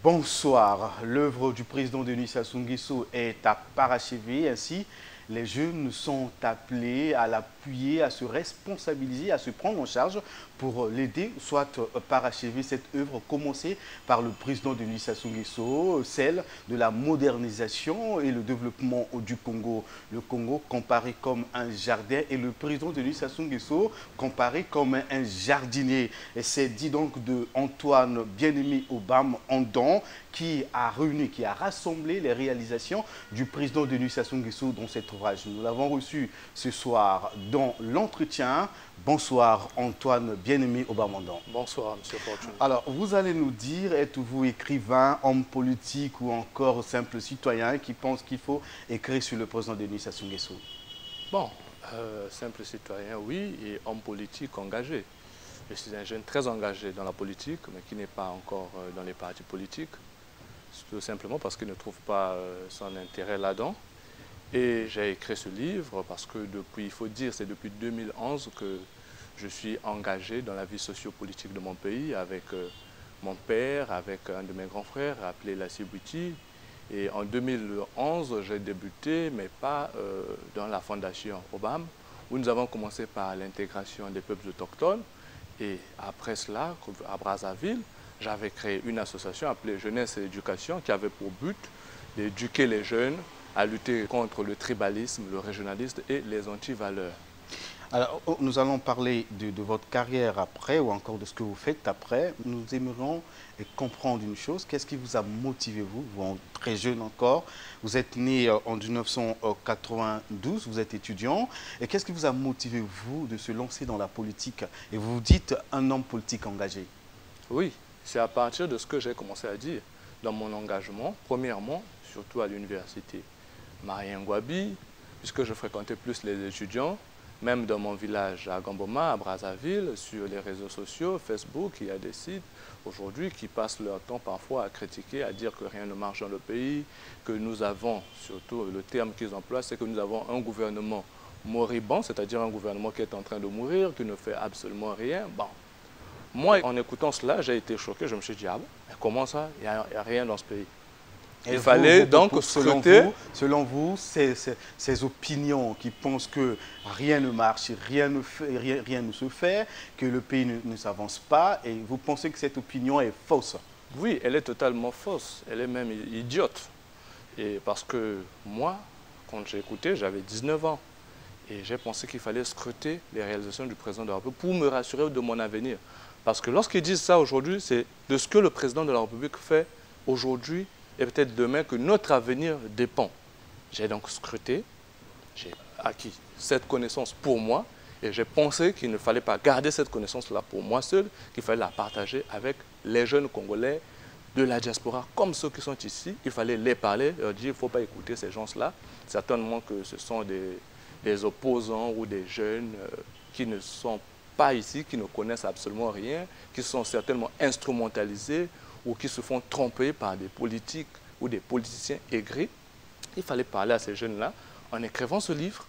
Bonsoir. L'œuvre du président Denis Sassou Nguesso est à parachever. Ainsi, les jeunes sont appelés à l'appuyer, à se responsabiliser, à se prendre en charge pour l'aider, soit parachever cette œuvre commencée par le président Denis Sassou Nguesso, celle de la modernisation et le développement du Congo. Le Congo comparé comme un jardin et le président Denis Sassou Nguesso comparé comme un jardinier. Et c'est dit donc de Antoine Bien-Aimé Obama Andon qui a réuni, qui a rassemblé les réalisations du président Denis Sassou Nguesso dans cet ouvrage. Nous l'avons reçu ce soir dans l'entretien. Bonsoir Antoine Bien-Aimé Obama-Andon. Bonsoir M. Fortune. Alors, vous allez nous dire, êtes-vous écrivain, homme politique ou encore simple citoyen qui pense qu'il faut écrire sur le président Denis Sassou Nguesso? Bon, simple citoyen, oui, et homme politique engagé. Je suis un jeune très engagé dans la politique, mais qui n'est pas encore dans les partis politiques, tout simplement parce qu'il ne trouve pas son intérêt là-dedans. Et j'ai écrit ce livre parce que depuis, il faut dire, c'est depuis 2011 que je suis engagé dans la vie sociopolitique de mon pays avec mon père, avec un de mes grands frères appelé Lassie Bouti. Et en 2011, j'ai débuté, mais pas dans la fondation Obama, où nous avons commencé par l'intégration des peuples autochtones. Et après cela, à Brazzaville, j'avais créé une association appelée Jeunesse et Éducation qui avait pour but d'éduquer les jeunes à lutter contre le tribalisme, le régionalisme et les antivaleurs. Alors, nous allons parler de votre carrière après ou encore de ce que vous faites après. Nous aimerions comprendre une chose. Qu'est-ce qui vous a motivé, vous êtes très jeune encore, vous êtes né en 1992, vous êtes étudiant. Et qu'est-ce qui vous a motivé, vous, de se lancer dans la politique? Et vous vous dites un homme politique engagé. Oui, c'est à partir de ce que j'ai commencé à dire dans mon engagement, premièrement, surtout à l'université Marie-Ngouabi, puisque je fréquentais plus les étudiants, même dans mon village à Gamboma, à Brazzaville, sur les réseaux sociaux, Facebook, il y a des sites aujourd'hui qui passent leur temps parfois à critiquer, à dire que rien ne marche dans le pays, que nous avons, surtout le terme qu'ils emploient, c'est que nous avons un gouvernement moribond, c'est-à-dire un gouvernement qui est en train de mourir, qui ne fait absolument rien. Bon. Moi, en écoutant cela, j'ai été choqué, je me suis dit, ah bon, mais comment ça, il n'y a rien dans ce pays. Il fallait donc scruter. Selon vous, ces opinions qui pensent que rien ne marche, rien ne se fait, que le pays ne s'avance pas, et vous pensez que cette opinion est fausse? Oui, elle est totalement fausse, elle est même idiote. Et parce que moi, quand j'ai écouté, j'avais 19 ans. Et j'ai pensé qu'il fallait scruter les réalisations du président de la République pour me rassurer de mon avenir. Parce que lorsqu'ils disent ça aujourd'hui, c'est de ce que le président de la République fait aujourd'hui et peut-être demain que notre avenir dépend. J'ai donc scruté, j'ai acquis cette connaissance pour moi et j'ai pensé qu'il ne fallait pas garder cette connaissance-là pour moi seul, qu'il fallait la partager avec les jeunes Congolais de la diaspora, comme ceux qui sont ici. Il fallait les parler, leur dire qu'il ne faut pas écouter ces gens-là. Certainement que ce sont des opposants ou des jeunes qui ne sont pas ici, qui ne connaissent absolument rien, qui sont certainement instrumentalisés ou qui se font tromper par des politiques ou des politiciens aigris. Il fallait parler à ces jeunes-là en écrivant ce livre.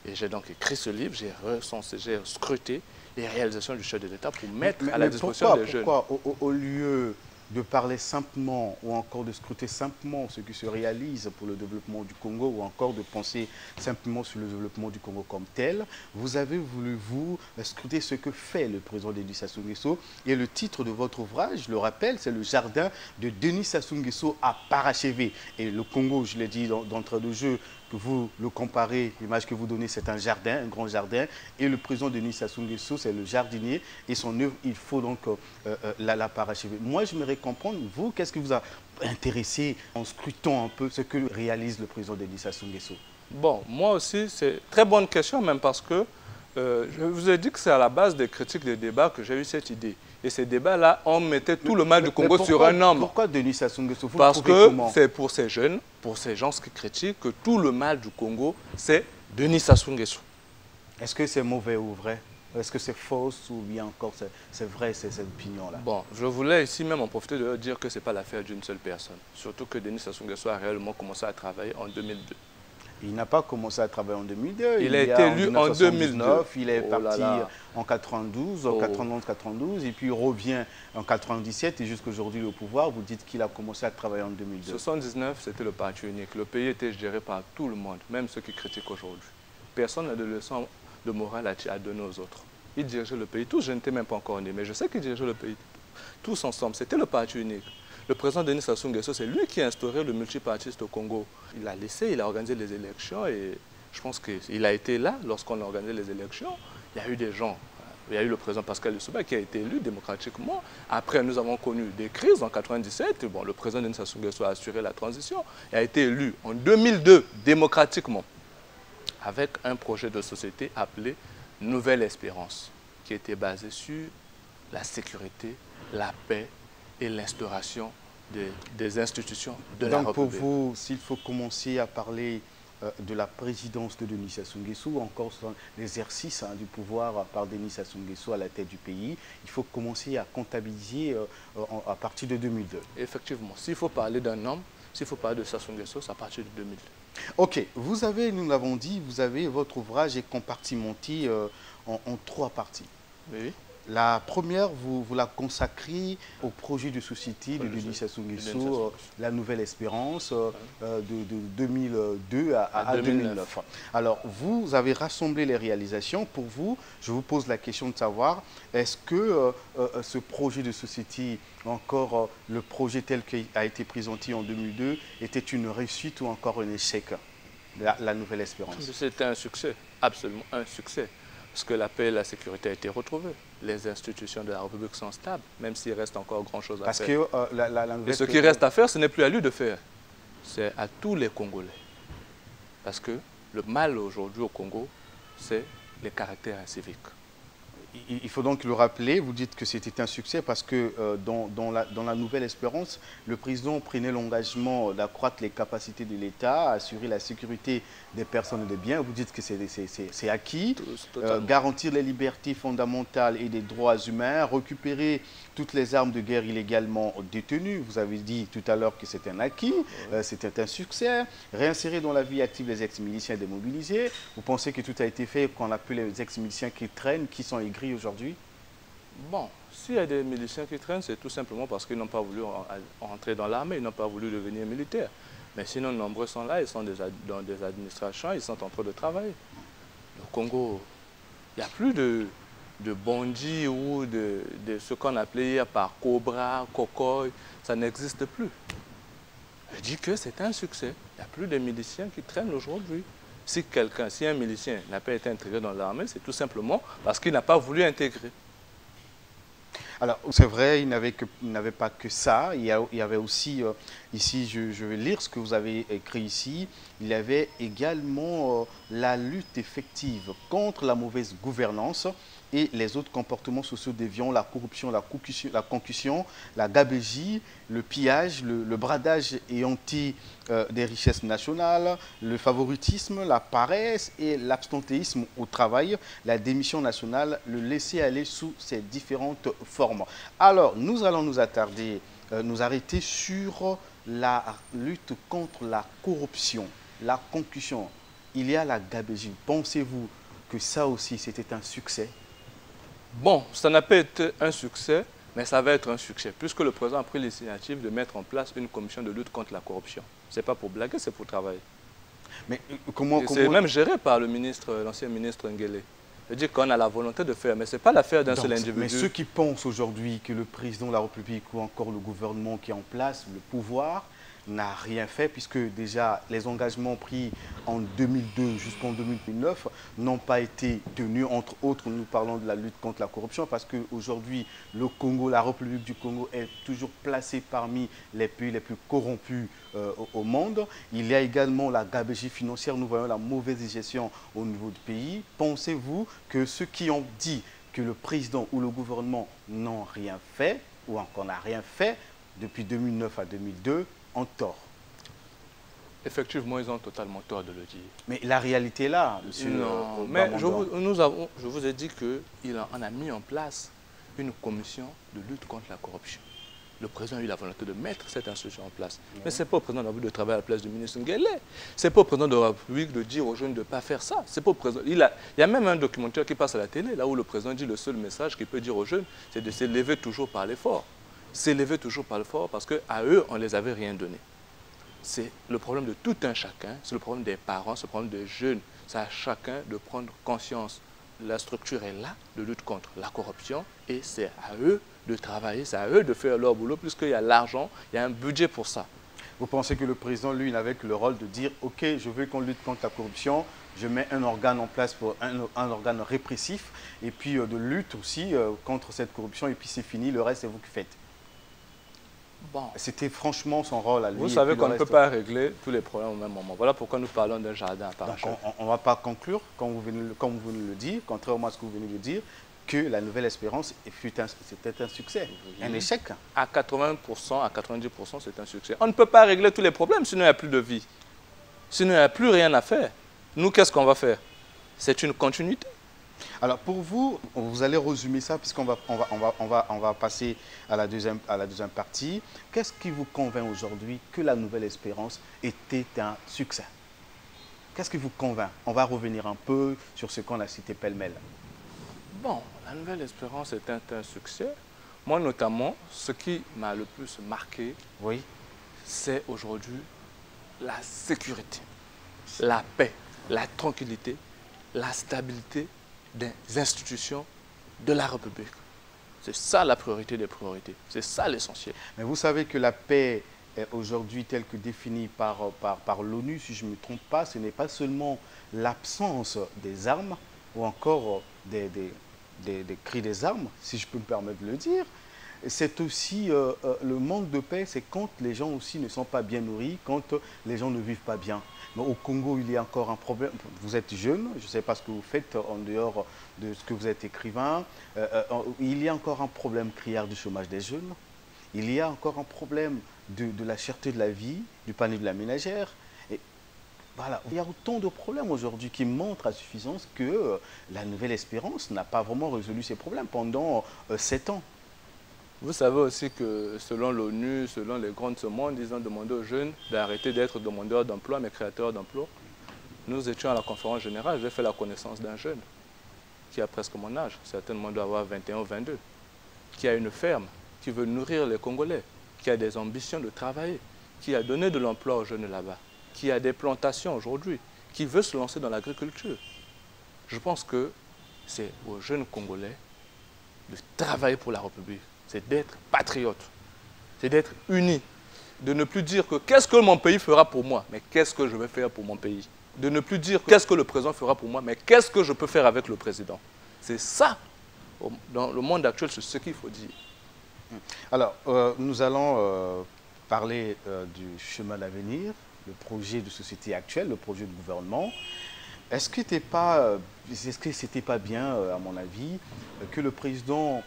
Et j'ai donc écrit ce livre, j'ai recensé, j'ai scruté les réalisations du chef de l'État pour mettre à la disposition des jeunes. Pourquoi, au lieu de parler simplement ou encore de scruter simplement ce qui se réalise pour le développement du Congo ou encore de penser simplement sur le développement du Congo comme tel, vous avez voulu, vous, scruter ce que fait le président Denis Sassou Nguesso. Et le titre de votre ouvrage, je le rappelle, c'est Le jardin de Denis Sassou Nguesso à parachever. Et le Congo, je l'ai dit d'entrée de jeu, que vous le comparez, l'image que vous donnez, c'est un jardin, un grand jardin. Et le président Denis Sassou Nguesso, c'est le jardinier. Et son œuvre, il faut donc la parachever. Moi, j'aimerais comprendre, vous, qu'est-ce qui vous a intéressé en scrutant un peu ce que réalise le président Denis Sassou Nguesso? Bon, moi aussi, c'est une très bonne question, même parce que je vous ai dit que c'est à la base des critiques, des débats que j'ai eu cette idée. Et ces débats-là, on mettait tout le mal du Congo sur un homme. Pourquoi Denis Sassou Nguesso? Parce que c'est pour ces jeunes, pour ces gens qui critiquent, que tout le mal du Congo, c'est Denis Sassou Nguesso. Est-ce que c'est mauvais ou vrai? Est-ce que c'est fausse ou bien encore c'est vrai, cette opinion-là? Bon, je voulais ici même en profiter de leur dire que ce n'est pas l'affaire d'une seule personne. Surtout que Denis Sassou Nguesso a réellement commencé à travailler en 2002. Il n'a pas commencé à travailler en 2002. Il a été élu en 2002. Il est parti en 92, en 91-92, et puis il revient en 97 et jusqu'à aujourd'hui au pouvoir. Vous dites qu'il a commencé à travailler en 2002. 79, c'était le parti unique. Le pays était géré par tout le monde, même ceux qui critiquent aujourd'hui. Personne n'a de leçon de morale à donner aux autres. Il dirigeait le pays. Tous, je n'étais même pas encore né, mais je sais qu'il dirigeait le pays. Tous ensemble, c'était le parti unique. Le président Denis Sassou Nguesso, c'est lui qui a instauré le multipartiste au Congo. Il a laissé, il a organisé les élections et je pense qu'il a été là lorsqu'on a organisé les élections. Il y a eu des gens, il y a eu le président Pascal Lissouba qui a été élu démocratiquement. Après, nous avons connu des crises en 1997. Bon, le président Denis Sassou Nguesso a assuré la transition. Il a été élu en 2002 démocratiquement avec un projet de société appelé Nouvelle Espérance qui était basé sur la sécurité, la paix et l'instauration des institutions de la République. Donc pour vous, s'il faut commencer à parler de la présidence de Denis Sassou Nguesso, encore l'exercice du pouvoir par Denis Sassou Nguesso à la tête du pays, il faut commencer à comptabiliser à partir de 2002. Effectivement, s'il faut parler d'un homme, s'il faut parler de Sassou Nguesso, c'est à partir de 2002. Ok, vous avez, nous l'avons dit, vous avez votre ouvrage est compartimenté en 3 parties. Oui. La première, vous la consacrez au projet de société de Denis Sassou Nguesso, La Nouvelle Espérance, de 2002 à 2009. Alors, vous avez rassemblé les réalisations. Pour vous, je vous pose la question de savoir, est-ce que ce projet de société, encore le projet tel qu'il a été présenté en 2002, était une réussite ou encore un échec, la Nouvelle Espérance? C'était un succès, absolument un succès. Parce que la paix et la sécurité a été retrouvée. Les institutions de la République sont stables, même s'il reste encore grand-chose à faire. Et ce qui reste à faire, ce n'est plus à lui de faire. C'est à tous les Congolais. Parce que le mal aujourd'hui au Congo, c'est les caractères inciviques. Il faut donc le rappeler, vous dites que c'était un succès parce que dans la Nouvelle Espérance, le président prenait l'engagement d'accroître les capacités de l'État, assurer la sécurité des personnes et des biens. Vous dites que c'est acquis, garantir les libertés fondamentales et des droits humains, récupérer toutes les armes de guerre illégalement détenues. Vous avez dit tout à l'heure que c'était un acquis, c'était un succès. Réinsérer dans la vie active les ex-miliciens démobilisés. Vous pensez que tout a été fait qu'on appelle les ex-miliciens qui traînent, qui sont aigris aujourd'hui? Bon, s'il y a des miliciens qui traînent, c'est tout simplement parce qu'ils n'ont pas voulu entrer dans l'armée, ils n'ont pas voulu devenir militaires. Mais sinon, nombreux sont là, ils sont dans des administrations, ils sont en train de travailler. Le Congo, il n'y a plus de bandits ou de ce qu'on appelait hier par Cobra, Cocoy, ça n'existe plus. Je dis que c'est un succès. Il n'y a plus de miliciens qui traînent aujourd'hui. Si un milicien n'a pas été intégré dans l'armée, c'est tout simplement parce qu'il n'a pas voulu intégrer. Alors, c'est vrai, il n'avait pas que ça. Il y avait aussi, ici, je vais lire ce que vous avez écrit ici, il y avait également la lutte effective contre la mauvaise gouvernance et les autres comportements sociaux déviants, la corruption, la concussion, la gabegie, le pillage, le bradage et hanté des richesses nationales, le favoritisme, la paresse et l'abstentéisme au travail, la démission nationale, le laisser-aller sous ses différentes formes. Alors, nous allons nous attarder, nous arrêter sur la lutte contre la corruption, la concussion. Il y a la gabegie. Pensez-vous que ça aussi, c'était un succès? Bon, ça n'a pas été un succès, mais ça va être un succès, puisque le président a pris l'initiative de mettre en place une commission de lutte contre la corruption. Ce n'est pas pour blaguer, c'est pour travailler. Mais comment... C'est même géré par l'ancien ministre Nguele. Je dis qu'on a la volonté de faire, mais ce n'est pas l'affaire d'un seul individu. Mais ceux qui pensent aujourd'hui que le président de la République ou encore le gouvernement qui est en place, le pouvoir, n'a rien fait puisque déjà les engagements pris en 2002 jusqu'en 2009 n'ont pas été tenus. Entre autres, nous parlons de la lutte contre la corruption parce qu'aujourd'hui, le Congo, la République du Congo est toujours placée parmi les pays les plus corrompus au monde. Il y a également la gabegie financière. Nous voyons la mauvaise gestion au niveau du pays. Pensez-vous que ceux qui ont dit que le président ou le gouvernement n'ont rien fait ou encore n'a rien fait depuis 2009 à 2002 en tort? Effectivement, ils ont totalement tort de le dire. Mais la réalité est là, monsieur. Non, mais je vous ai dit qu'on a mis en place une commission de lutte contre la corruption. le président a eu la volonté de mettre cette institution en place. Oui. Mais ce n'est pas au président de la République de travailler à la place du ministre Nguélé. Ce n'est pas au président de la République de dire aux jeunes de ne pas faire ça. C'est pas au président. Il y a même un documentaire qui passe à la télé, là où le président dit le seul message qu'il peut dire aux jeunes, c'est de s'élever toujours par l'effort. S'élever toujours par l'effort parce qu'à eux, on ne les avait rien donné. C'est le problème de tout un chacun, c'est le problème des parents, c'est le problème des jeunes. C'est à chacun de prendre conscience. La structure est là de lutte contre la corruption et c'est à eux de travailler, c'est à eux de faire leur boulot puisqu'il y a l'argent, il y a un budget pour ça. Vous pensez que le président, lui, n'avait que le rôle de dire « Ok, je veux qu'on lutte contre la corruption, je mets un organe en place, pour un organe répressif, et puis de lutte aussi contre cette corruption, et puis c'est fini, le reste, c'est vous qui faites ». Bon. C'était franchement son rôle à lui. Vous savez qu'on ne peut pas régler tous les problèmes au même moment. Voilà pourquoi nous parlons d'un jardin à part. Donc on ne va pas conclure, comme vous venez de le dire, contrairement à ce que vous venez de dire, que la Nouvelle Espérance c'était un succès, un échec. À 80%, à 90%, c'est un succès. On ne peut pas régler tous les problèmes, sinon il n'y a plus de vie. Sinon il n'y a plus rien à faire. Nous, qu'est-ce qu'on va faire? C'est une continuité. Alors pour vous, vous allez résumer ça puisqu'on va passer à la deuxième partie. Qu'est-ce qui vous convainc aujourd'hui que la Nouvelle Espérance était un succès? Qu'est-ce qui vous convainc? On va revenir un peu sur ce qu'on a cité pêle-mêle. Bon, la Nouvelle Espérance était un succès. Moi notamment, ce qui m'a le plus marqué, oui, c'est aujourd'hui la sécurité, la paix, la tranquillité, la stabilité des institutions de la République. C'est ça la priorité des priorités. C'est ça l'essentiel. Mais vous savez que la paix est aujourd'hui telle que définie par l'ONU, si je ne me trompe pas, ce n'est pas seulement l'absence des armes ou encore des cris des armes, si je peux me permettre de le dire. C'est aussi le manque de paix, c'est quand les gens aussi ne sont pas bien nourris, quand les gens ne vivent pas bien. Mais au Congo, il y a encore un problème. Vous êtes jeune, je ne sais pas ce que vous faites en dehors de ce que vous êtes écrivain. Il y a encore un problème criard du chômage des jeunes. Il y a encore un problème de la cherté de la vie, du panier de la ménagère. Et voilà, il y a autant de problèmes aujourd'hui qui montrent à suffisance que la Nouvelle Espérance n'a pas vraiment résolu ces problèmes pendant 7 ans. Vous savez aussi que selon l'ONU, selon les grands de ce monde, ils ont demandé aux jeunes d'arrêter d'être demandeurs d'emploi, mais créateurs d'emploi. Nous étions à la conférence générale, j'ai fait la connaissance d'un jeune qui a presque mon âge, certainement doit avoir 21 ou 22, qui a une ferme, qui veut nourrir les Congolais, qui a des ambitions de travailler, qui a donné de l'emploi aux jeunes là-bas, qui a des plantations aujourd'hui, qui veut se lancer dans l'agriculture. Je pense que c'est aux jeunes Congolais de travailler pour la République. C'est d'être patriote, c'est d'être unis, de ne plus dire que qu'est-ce que mon pays fera pour moi, mais qu'est-ce que je vais faire pour mon pays. De ne plus dire qu'est-ce que le président fera pour moi, mais qu'est-ce que je peux faire avec le président. C'est ça, dans le monde actuel, c'est ce qu'il faut dire. Alors, nous allons parler du chemin d'avenir, le projet de société actuelle, le projet de gouvernement. Est-ce que c'était pas bien, à mon avis, que le président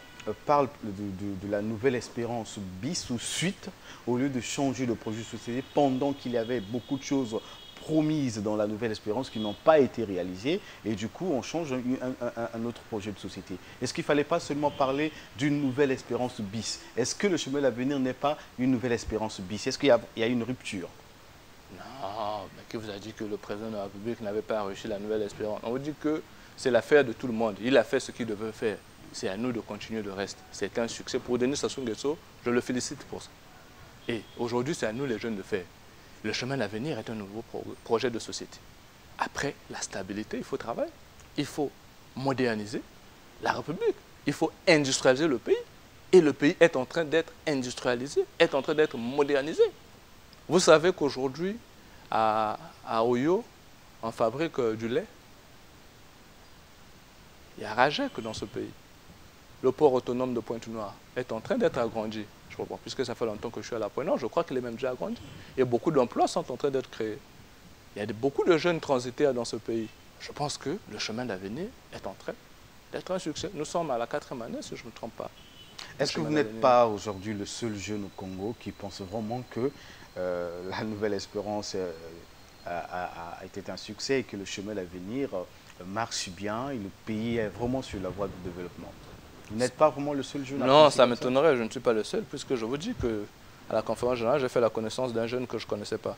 parle de la Nouvelle Espérance bis ou suite, au lieu de changer le projet de société pendant qu'il y avait beaucoup de choses promises dans la Nouvelle Espérance qui n'ont pas été réalisées, et du coup on change un autre projet de société. Est-ce qu'il ne fallait pas seulement parler d'une Nouvelle Espérance bis? Est-ce que le chemin de l'avenir n'est pas une Nouvelle Espérance bis? Est-ce qu'il y a une rupture? Non, mais qui vous a dit que le président de la République n'avait pas réussi la Nouvelle Espérance? On vous dit que c'est l'affaire de tout le monde. Il a fait ce qu'il devait faire. C'est à nous de continuer le reste. C'est un succès. Pour Denis Sassou Nguesso, je le félicite pour ça. Et aujourd'hui, c'est à nous les jeunes de faire. Le chemin d'avenir est un nouveau projet de société. Après la stabilité, il faut travailler. Il faut moderniser la République. Il faut industrialiser le pays. Et le pays est en train d'être industrialisé, est en train d'être modernisé. Vous savez qu'aujourd'hui, à Oyo, on fabrique du lait. Il y a Rajek dans ce pays. Le port autonome de Pointe-Noire est en train d'être agrandi. Je crois, puisque ça fait longtemps que je suis à la Pointe-Noire, je crois qu'il est même déjà agrandi. Et beaucoup d'emplois sont en train d'être créés. Il y a beaucoup de jeunes transitaires dans ce pays. Je pense que le chemin d'avenir est en train d'être un succès. Nous sommes à la 4e année, si je ne me trompe pas. Est-ce que vous n'êtes pas aujourd'hui le seul jeune au Congo qui pense vraiment que la Nouvelle Espérance a été un succès et que le chemin d'avenir marche bien et le pays est vraiment sur la voie du développement? Vous n'êtes pas vraiment le seul jeune à Non, penser ça comme m'étonnerait, je ne suis pas le seul, puisque je vous dis que à la conférence générale, j'ai fait la connaissance d'un jeune que je ne connaissais pas,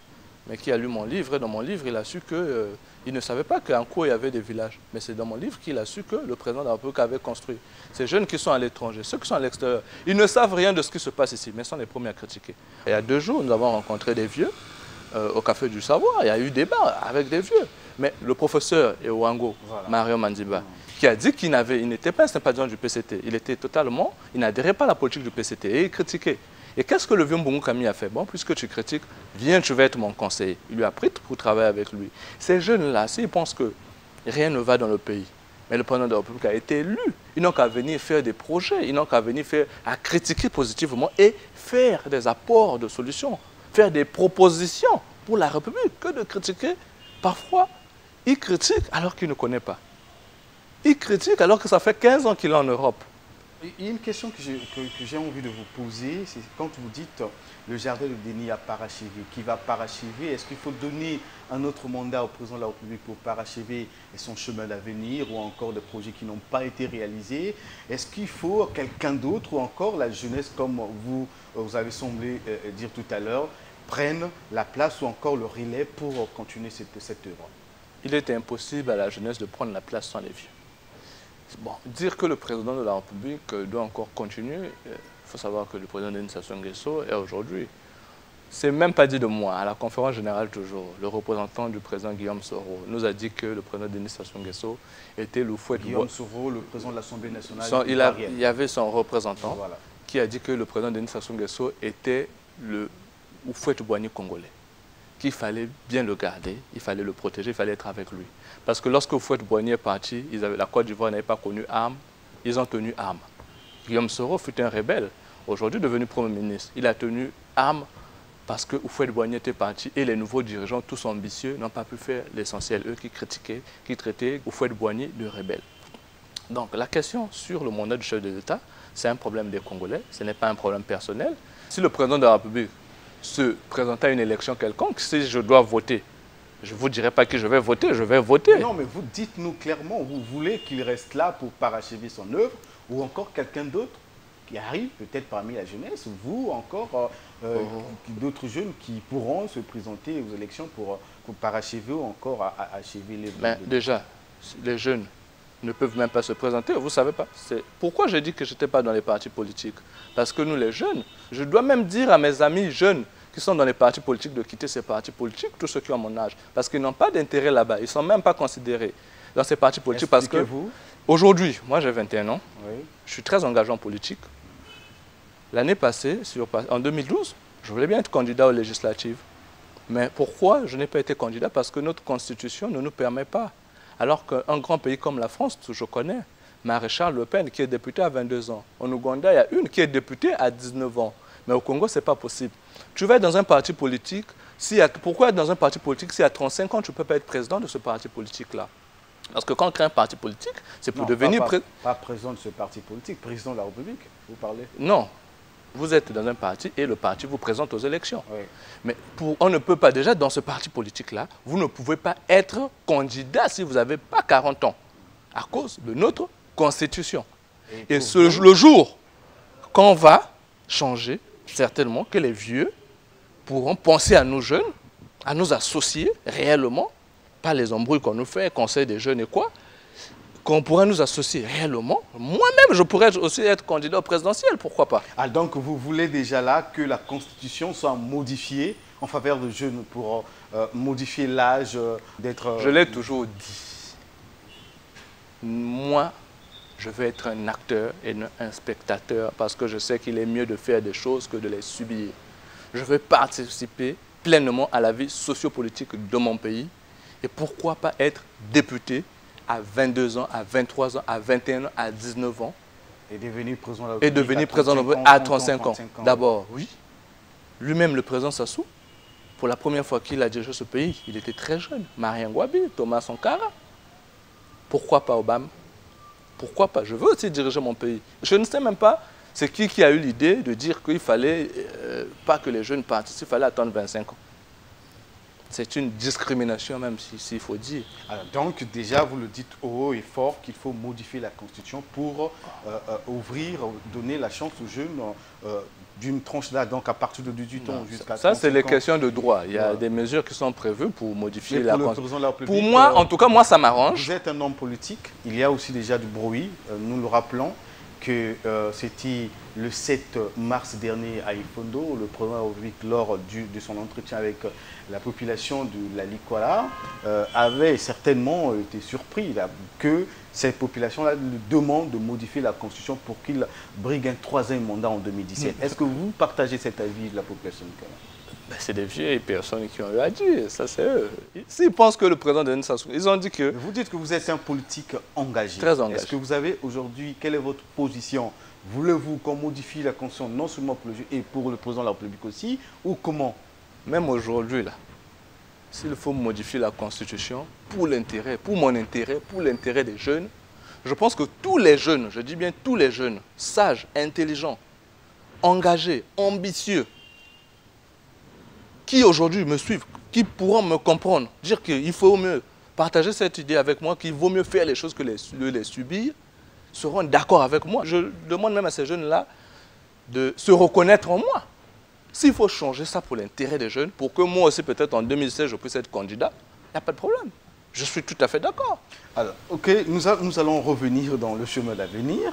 mais qui a lu mon livre, et dans mon livre, il a su que il ne savait pas qu'en cours, il y avait des villages. Mais c'est dans mon livre qu'il a su que le président de la République avait construit. Ces jeunes qui sont à l'étranger, ceux qui sont à l'extérieur, ils ne savent rien de ce qui se passe ici, mais sont les premiers à critiquer. Il y a 2 jours, nous avons rencontré des vieux au Café du Savoir. Il y a eu débat avec des vieux. Mais le professeur Ewango, voilà. Mario Mandiba, qui a dit qu'il n'était pas un sympathisant du PCT. Il n'adhérait pas à la politique du PCT et il critiquait. Et qu'est-ce que le vieux Mbongo Kami a fait? Bon, puisque tu critiques, viens, tu vas être mon conseiller. Il lui a pris pour travailler avec lui. Ces jeunes-là, s'ils pensent que rien ne va dans le pays, mais le président de la République a été élu, ils n'ont qu'à venir faire des projets, ils n'ont qu'à venir à critiquer positivement et faire des apports de solutions, faire des propositions pour la République, que de critiquer. Parfois, il critique alors qu'il ne connaît pas. Il critique alors que ça fait 15 ans qu'il est en Europe. Il y a une question que j'ai envie de vous poser, c'est quand vous dites le jardin de Déni a parachevé, qui va parachever, est-ce qu'il faut donner un autre mandat au président de la République pour parachever son chemin d'avenir ou encore des projets qui n'ont pas été réalisés? Est-ce qu'il faut quelqu'un d'autre ou encore la jeunesse, comme vous avez semblé dire tout à l'heure, prenne la place ou encore le relais pour continuer cette œuvre? Il est impossible à la jeunesse de prendre la place sans les vieux. Bon, dire que le président de la République doit encore continuer, il faut savoir que le président Denis Sassou Nguesso est aujourd'hui, c'est même pas dit de moi, à la conférence générale toujours, le représentant du président Guillaume Soro nous a dit que le président Denis Sassou Nguesso était le fouet. Guillaume Soro, le président de l'Assemblée nationale. Il y avait son représentant voilà. Qui a dit que le président Denis Sassou Nguesso était le Houphouët-Boigny congolais, qu'il fallait bien le garder, il fallait le protéger, il fallait être avec lui. Parce que lorsque Houphouët-Boigny est parti, la Côte d'Ivoire n'avait pas connu armes, ils ont tenu armes. Guillaume Soro fut un rebelle, aujourd'hui devenu Premier ministre. Il a tenu armes parce que Houphouët-Boigny était parti et les nouveaux dirigeants, tous ambitieux, n'ont pas pu faire l'essentiel. Eux qui critiquaient, qui traitaient Houphouët-Boigny de rebelle. Donc la question sur le mandat du chef de l'État, c'est un problème des Congolais, ce n'est pas un problème personnel. Si le président de la République se présentait à une élection quelconque, si je dois voter, je ne vous dirai pas que je vais voter, je vais voter. Non, mais vous dites-nous clairement, vous voulez qu'il reste là pour parachever son œuvre ou encore quelqu'un d'autre qui arrive, peut-être parmi la jeunesse, vous encore, d'autres jeunes qui pourront se présenter aux élections pour parachever ou encore achever l'œuvre. Mais déjà, les jeunes ne peuvent même pas se présenter, vous ne savez pas. Pourquoi j'ai dit que je n'étais pas dans les partis politiques? Parce que nous, les jeunes, je dois même dire à mes amis jeunes qui sont dans les partis politiques de quitter ces partis politiques, tous ceux qui ont mon âge, parce qu'ils n'ont pas d'intérêt là-bas, ils ne sont même pas considérés dans ces partis politiques. Parce que aujourd'hui, moi j'ai 21 ans, oui. Je suis très engagé en politique. L'année passée, en 2012, je voulais bien être candidat aux législatives. Mais pourquoi je n'ai pas été candidat? Parce que notre constitution ne nous permet pas. Alors qu'un grand pays comme la France, je connais, Maréchal Le Pen qui est député à 22 ans. En Ouganda, il y a une qui est députée à 19 ans. Mais au Congo, ce n'est pas possible. Tu vas être dans un parti politique, pourquoi être dans un parti politique si à 35 ans, tu ne peux pas être président de ce parti politique-là? Parce que quand on crée un parti politique, c'est pour devenir président. Pas président de ce parti politique, président de la République, vous parlez? Non. Vous êtes dans un parti et le parti vous présente aux élections. Oui. Mais on ne peut pas, déjà dans ce parti politique-là, vous ne pouvez pas être candidat si vous n'avez pas 40 ans, à cause de notre constitution. Et le jour qu'on va changer, certainement que les vieux pourront penser à nous jeunes, à nous associer réellement, pas les embrouilles qu'on nous fait, conseil des jeunes et quoi, qu'on pourrait nous associer réellement. Moi-même, je pourrais aussi être candidat au présidentiel, pourquoi pas? Ah, donc vous voulez déjà là que la Constitution soit modifiée en faveur de jeunes pour modifier l'âge d'être... Je l'ai toujours dit. Moi, je veux être un acteur et non un spectateur parce que je sais qu'il est mieux de faire des choses que de les subir. Je veux participer pleinement à la vie sociopolitique de mon pays et pourquoi pas être député à 22 ans, à 23 ans, à 21 ans, à 19 ans. Et devenir président à 35 ans. D'abord, oui. Lui-même, le président Sassou, pour la première fois qu'il a dirigé ce pays, il était très jeune. Marien Ngouabi, Thomas Sankara. Pourquoi pas Obama? Pourquoi pas? Je veux aussi diriger mon pays. Je ne sais même pas c'est qui a eu l'idée de dire qu'il fallait pas que les jeunes participent, il fallait attendre 25 ans. c'est une discrimination même, s'il faut dire. Alors, donc déjà, vous le dites haut et fort qu'il faut modifier la Constitution pour donner la chance aux jeunes d'une tranche d'âge, donc à partir de 18 ans jusqu'à 35 ans. Ça, c'est les questions de droit. Il y a des mesures qui sont prévues pour modifier la Constitution. Pour moi, en tout cas, moi, ça m'arrange. Vous êtes un homme politique. Il y a aussi déjà du bruit. Nous le rappelons que c'était le 7 mars dernier à Ifondo, le président de la République, lors de son entretien avec la population de la Likwara, avait certainement été surpris que cette population-là lui demande de modifier la Constitution pour qu'il brigue un troisième mandat en 2017. Est-ce que vous partagez cet avis de la population de C'est des vieilles personnes qui ont eu à dire, ça c'est eux. S'ils pensent que le président de Denis Sassou, ils ont dit que... Vous dites que vous êtes un politique engagé. Très engagé. Est-ce que vous avez aujourd'hui, quelle est votre position? Voulez-vous qu'on modifie la Constitution non seulement pour le jeu et pour le président de la République aussi, ou comment? Même aujourd'hui, là, s'il faut modifier la Constitution pour l'intérêt, pour mon intérêt, pour l'intérêt des jeunes, je pense que tous les jeunes, je dis bien tous les jeunes, sages, intelligents, engagés, ambitieux, qui aujourd'hui me suivent, qui pourront me comprendre, dire qu'il faut mieux partager cette idée avec moi, qu'il vaut mieux faire les choses que les subir, seront d'accord avec moi. Je demande même à ces jeunes-là de se reconnaître en moi. S'il faut changer ça pour l'intérêt des jeunes, pour que moi aussi, peut-être en 2016, je puisse être candidat, il n'y a pas de problème. Je suis tout à fait d'accord. Alors, ok, nous allons revenir dans le chemin d'avenir.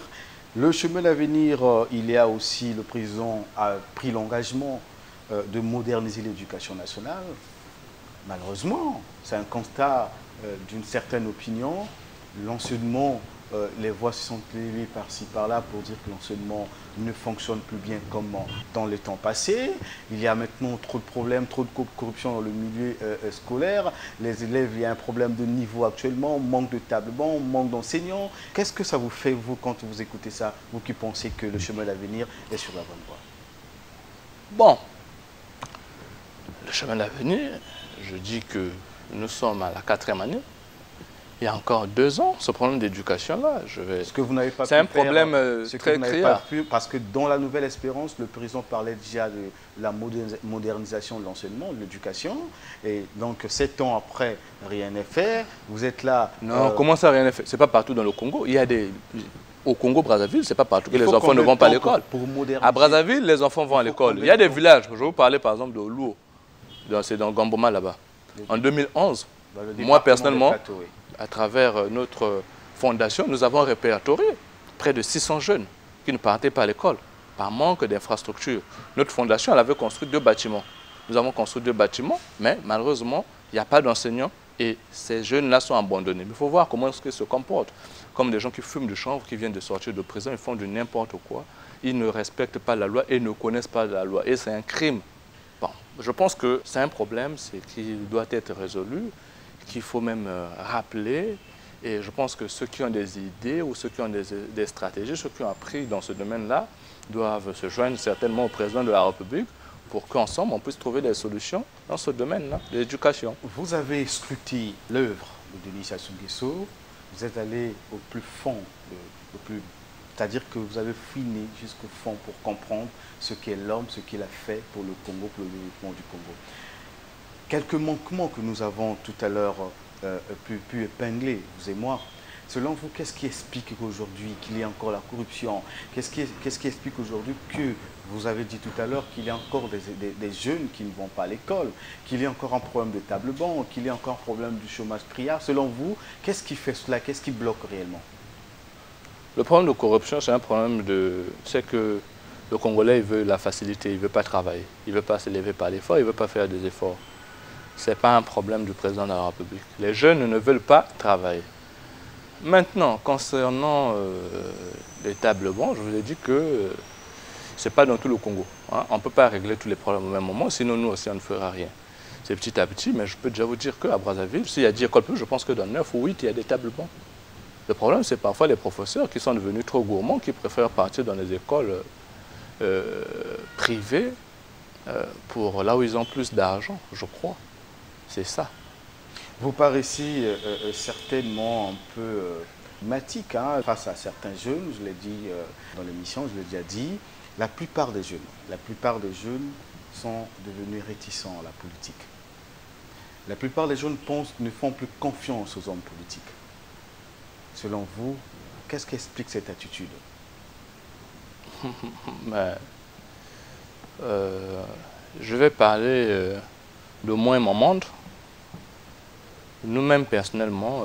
Le chemin d'avenir, il y a aussi, le président a pris l'engagement de moderniser l'éducation nationale. Malheureusement, c'est un constat d'une certaine opinion. L'enseignement, les voix se sont élevées par-ci, par-là pour dire que l'enseignement ne fonctionne plus bien comme dans les temps passés. Il y a maintenant trop de problèmes, trop de corruption dans le milieu scolaire. Les élèves, il y a un problème de niveau actuellement, manque de table-banc, manque d'enseignants. Qu'est-ce que ça vous fait, vous, quand vous écoutez ça, vous qui pensez que le chemin d'avenir est sur la bonne voie? Bon, le chemin d'avenir, je dis que nous sommes à la 4e année. Il y a encore 2 ans, ce problème d'éducation-là, Est-ce que vous n'avez pas c'est un problème très criard. Parce que dans la Nouvelle Espérance, le président parlait déjà de la modernisation de l'enseignement, de l'éducation. Et donc, 7 ans après, rien n'est fait. Vous êtes là... Non, comment ça, rien n'est fait? Ce n'est pas partout dans le Congo. Il y a au Congo-Brazzaville, ce n'est pas partout que les enfants ne vont pas à l'école. À Brazzaville, les enfants vont à l'école. Il y a des villages. Je vais vous parler par exemple de Oluo. C'est dans Gamboma là-bas. En 2011, moi personnellement, à travers notre fondation, nous avons répertorié près de 600 jeunes qui ne partaient pas à l'école par manque d'infrastructures. Notre fondation, elle avait construit 2 bâtiments. Nous avons construit 2 bâtiments, mais malheureusement, il n'y a pas d'enseignants et ces jeunes-là sont abandonnés. Mais il faut voir comment ils se comportent. Comme des gens qui fument du chanvre, qui viennent de sortir de prison, ils font du n'importe quoi. Ils ne respectent pas la loi et ne connaissent pas la loi. Et c'est un crime. Bon, je pense que c'est un problème, c'est qu'il doit être résolu, qu'il faut même rappeler. Et je pense que ceux qui ont des idées ou ceux qui ont des stratégies, ceux qui ont appris dans ce domaine-là, doivent se joindre certainement au président de la République pour qu'ensemble, on puisse trouver des solutions dans ce domaine-là, de l'éducation. Vous avez scruté l'œuvre de Denis Sassou Nguesso, vous êtes allé au plus fond, c'est-à-dire que vous avez fouiné jusqu'au fond pour comprendre ce qu'est l'homme, ce qu'il a fait pour le Congo, pour le développement du Congo. Quelques manquements que nous avons tout à l'heure pu épingler, vous et moi. Selon vous, qu'est-ce qui explique aujourd'hui qu'il y a encore la corruption? Qu'est-ce qui explique aujourd'hui que, vous avez dit tout à l'heure, qu'il y a encore des jeunes qui ne vont pas à l'école, qu'il y a encore un problème de table-banc, qu'il y a encore un problème du chômage criard? Selon vous, qu'est-ce qui fait cela? Qu'est-ce qui bloque réellement? Le problème de corruption, c'est un problème c'est que le Congolais, il veut la facilité, il ne veut pas travailler, il ne veut pas s'élever par l'effort, il ne veut pas faire des efforts. Ce n'est pas un problème du président de la République. Les jeunes ne veulent pas travailler. Maintenant, concernant les tables-bancs, je vous ai dit que ce n'est pas dans tout le Congo. Hein. On ne peut pas régler tous les problèmes au même moment, sinon nous aussi on ne fera rien. C'est petit à petit, mais je peux déjà vous dire qu'à Brazzaville, s'il y a 10 écoles plus, je pense que dans 9 ou 8, il y a des tables-bancs. Le problème, c'est parfois les professeurs qui sont devenus trop gourmands, qui préfèrent partir dans les écoles privées pour là où ils ont plus d'argent, je crois. C'est ça. Vous paraissez certainement un peu matique face à certains jeunes, je l'ai dit dans l'émission, je l'ai déjà dit. La plupart des jeunes sont devenus réticents à la politique. La plupart des jeunes ne font plus confiance aux hommes politiques. Selon vous, qu'est-ce qui explique cette attitude? Mais, je vais parler de moi et mon monde. Nous-mêmes, personnellement,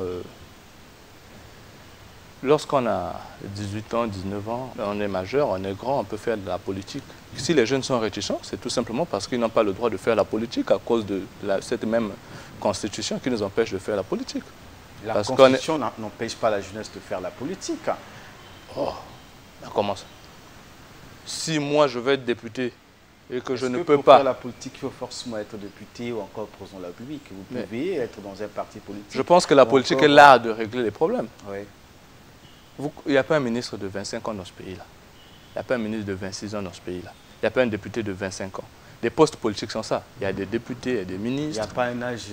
lorsqu'on a 18 ans, 19 ans, on est majeur, on est grand, on peut faire de la politique. Si les jeunes sont réticents, c'est tout simplement parce qu'ils n'ont pas le droit de faire la politique à cause de cette même constitution qui nous empêche de faire la politique. La constitution n'empêche pas la jeunesse de faire la politique. Oh, comment ça? Si moi je veux être député et que je ne peux pas... Pour faire la politique, il faut forcément être député ou encore président de la République. Vous pouvez être dans un parti politique. Je pense que la politique est l'art de régler les problèmes. Oui. Il n'y a pas un ministre de 25 ans dans ce pays-là. Il n'y a pas un ministre de 26 ans dans ce pays-là. Il n'y a pas un député de 25 ans. Les postes politiques sont ça. Il y a des députés, il y a des ministres. Il n'y a pas un âge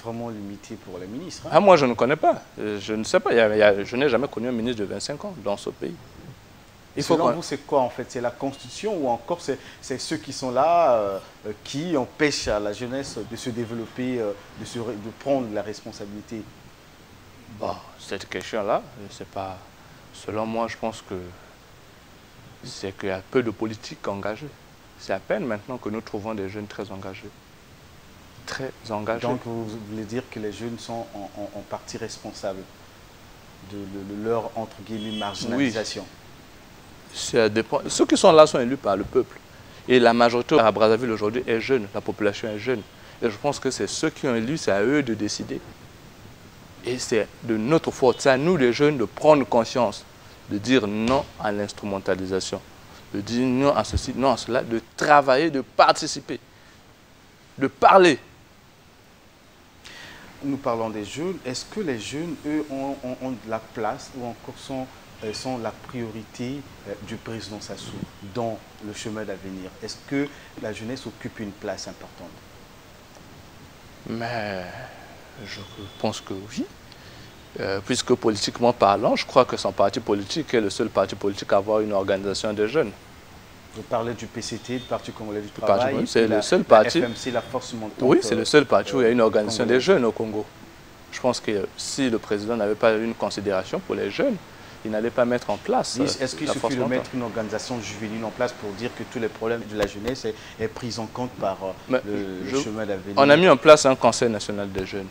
vraiment limité pour les ministres. Hein? Ah, moi, je ne connais pas. Je ne sais pas. Je n'ai jamais connu un ministre de 25 ans dans ce pays. Selon vous, c'est quoi en fait? C'est la Constitution ou encore c'est ceux qui sont là qui empêchent à la jeunesse de se développer, de prendre la responsabilité? Bon, cette question-là, c'est pas... Selon moi, je pense que c'est qu'il y a peu de politiques engagées. C'est à peine maintenant que nous trouvons des jeunes très engagés. Très engagés. Donc vous voulez dire que les jeunes sont en partie responsables de leur, entre guillemets, marginalisation? Oui. Ça dépend. Ceux qui sont là sont élus par le peuple. Et la majorité à Brazzaville aujourd'hui est jeune, la population est jeune. Et je pense que c'est ceux qui ont élu, c'est à eux de décider. Et c'est de notre faute, c'est à nous les jeunes de prendre conscience, de dire non à l'instrumentalisation, de dire non à ceci, non à cela, de travailler, de participer, de parler. Nous parlons des jeunes. Est-ce que les jeunes, eux, ont de la place ou encore sont la priorité du président Sassou dans le chemin d'avenir? Est-ce que la jeunesse occupe une place importante? Mais je pense que oui. Puisque politiquement parlant, je crois que son parti politique est le seul parti politique à avoir une organisation de jeunes. Vous parlez du PCT, du Parti congolais du travail. C'est le seul parti. La FMC, la force montante. Oui, c'est le seul parti où il y a une organisation des jeunes au Congo. Je pense que si le président n'avait pas une considération pour les jeunes, il n'allait pas mettre en place. Est-ce qu'il suffit de mettre une organisation juvénile en place pour dire que tous les problèmes de la jeunesse est pris en compte par le chemin d'avenir? On a mis en place un Conseil national des jeunes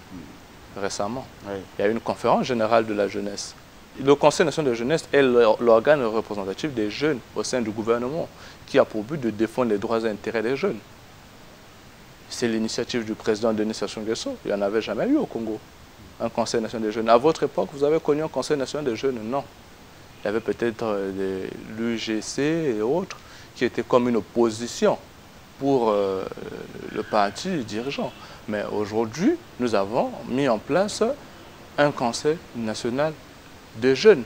récemment. Oui. Il y a eu une conférence générale de la jeunesse. Le Conseil national de jeunesse est l'organe représentatif des jeunes au sein du gouvernement qui a pour but de défendre les droits et intérêts des jeunes. C'est l'initiative du président Denis Sassou Nguesso. Il n'y en avait jamais eu au Congo, un Conseil national des jeunes. À votre époque, vous avez connu un Conseil national des jeunes? Non. Il y avait peut-être l'UGC et autres qui étaient comme une opposition pour le parti dirigeant. Mais aujourd'hui, nous avons mis en place un Conseil national des jeunes.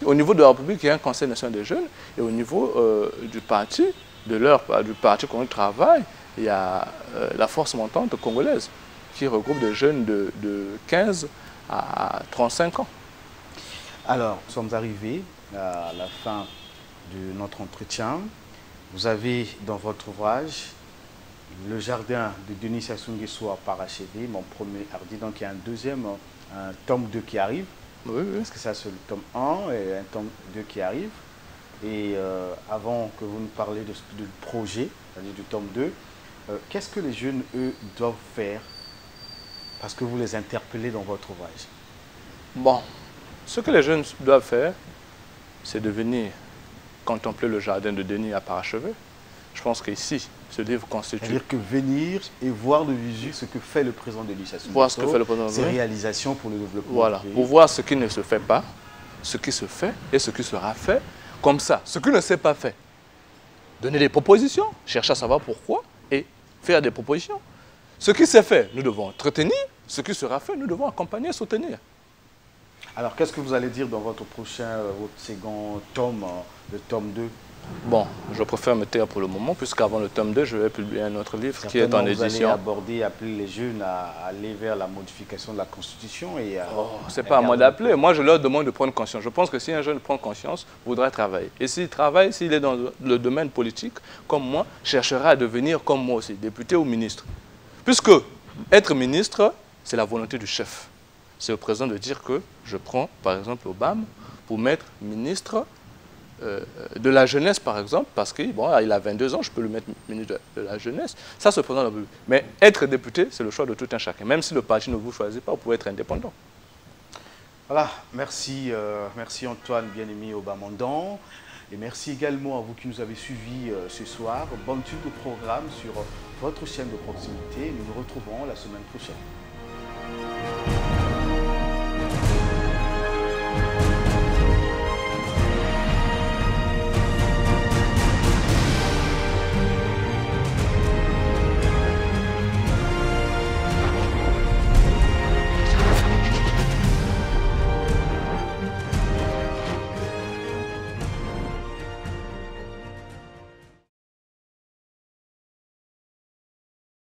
Au niveau de la République, il y a un Conseil national des jeunes et au niveau du parti, du parti qu'on travaille, il y a la force montante congolaise qui regroupe des jeunes de 15 à 35 ans. Alors, nous sommes arrivés à la fin de notre entretien. Vous avez dans votre ouvrage Le jardin de Denis Sassou Nguesso à parachever, mon premier hardi. Donc il y a un deuxième, un tome 2 qui arrive. Oui, oui. Parce que ça c'est le tome 1 et un tome 2 qui arrive. Et avant que vous nous parliez du projet, c'est-à-dire du tome 2, qu'est-ce que les jeunes, eux, doivent faire? Parce que vous les interpellez dans votre ouvrage. Bon, ce que les jeunes doivent faire, c'est de venir contempler le jardin de Denis à parachever. Je pense qu'ici, ce livre constitue... C'est-à-dire que venir et voir de visu ce que fait le président Denis Sassou Nguesso, voir ce que fait le président, ses réalisations pour le développement. Voilà, pour voir ce qui ne se fait pas, ce qui se fait et ce qui sera fait. Comme ça, ce qui ne s'est pas fait, donner des propositions, chercher à savoir pourquoi et faire des propositions. Ce qui s'est fait, nous devons entretenir. Ce qui sera fait, nous devons accompagner et soutenir. Alors, qu'est-ce que vous allez dire dans votre prochain, votre second tome, le tome 2? Bon, je préfère me taire pour le moment, puisqu'avant le tome 2, je vais publier un autre livre qui est en édition. Vous allez aborder, appeler les jeunes à aller vers la modification de la Constitution et c'est pas à moi d'appeler. Moi, je leur demande de prendre conscience. Je pense que si un jeune prend conscience, voudra travailler. Et s'il travaille, s'il est dans le domaine politique, comme moi, cherchera à devenir comme moi aussi, député ou ministre. Puisque être ministre, c'est la volonté du chef. C'est au président de dire que je prends, par exemple, Obama pour mettre ministre de la jeunesse, par exemple, parce qu'il bon, il a 22 ans, je peux le mettre ministre de la jeunesse. Ça, c'est le président de la République. Mais être député, c'est le choix de tout un chacun. Même si le parti ne vous choisit pas, vous pouvez être indépendant. Voilà, merci, merci Antoine Bien-Aimé Aubamandan. Et merci également à vous qui nous avez suivis ce soir. Bonne suite de programme sur votre chaîne de proximité. Nous nous retrouverons la semaine prochaine.